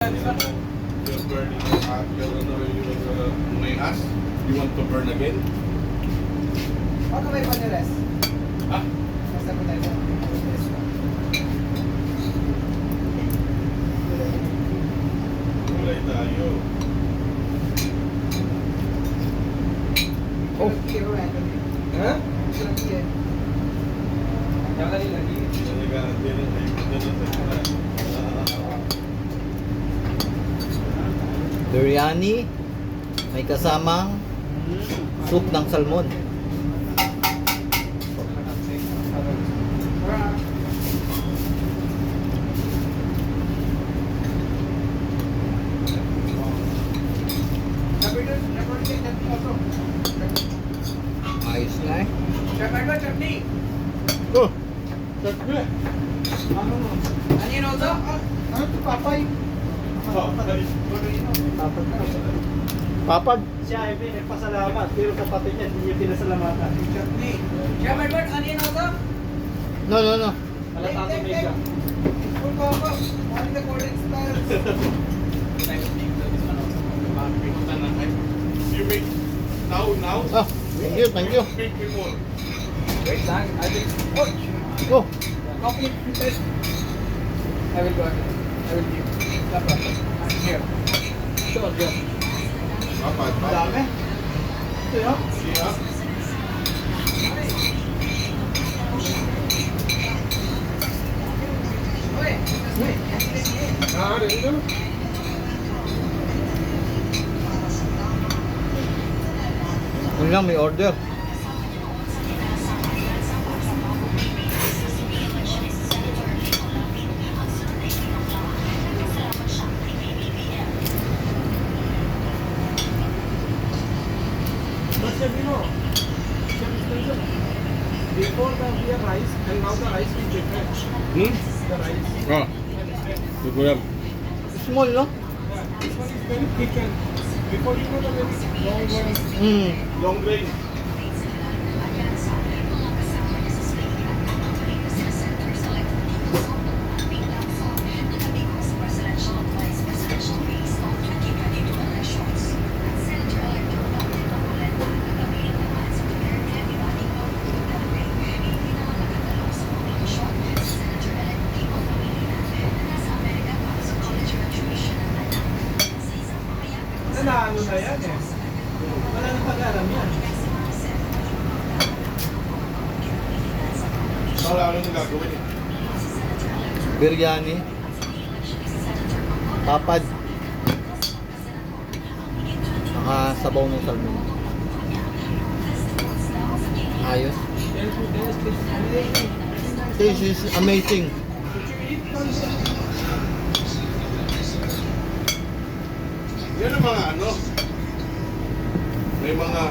You're burning your heart. May ass. You want to burn again? Ako may panires. Ha? Basta ko tayo. Kulay tayo. Oh. Hero Anthony. Ha? Hero Anthony. Yang lagi. Biryani, may kasamang soup ng salmon. Ayos na eh. Chutney. Oh, Onion also? Ano ito, papay? papag. Siya ay pinagpasalamat, pero kapatid niya hindi niya pinasalamatan. Chutney. Chef Edward, onion also? No, no, no. Halatado may siya. Full combo. Only the cold drinks styles. You make now. Ah, thank you, thank you. Make me more. Wait lang, I think. Oh, Coffee, please. I will go ahead. I will give. No problem. I'm here. Sure, sure. Apat ba? Dami. Ito yun. Siya. Uy. yun lang, may order. But Chef, you know, Chef Spencer, before the rice and now the rice is different. The rice. Ah. Tutuyan. Small, no? This one is very thick and before you know the very long one. Long grain. Ano na yan eh. Wala nang pag-alam yan. Wala nang gagawin eh. Biryani. Papad. Saka sabaw ng salmon. Ayos. This is amazing. Yan ang mga ano. May mga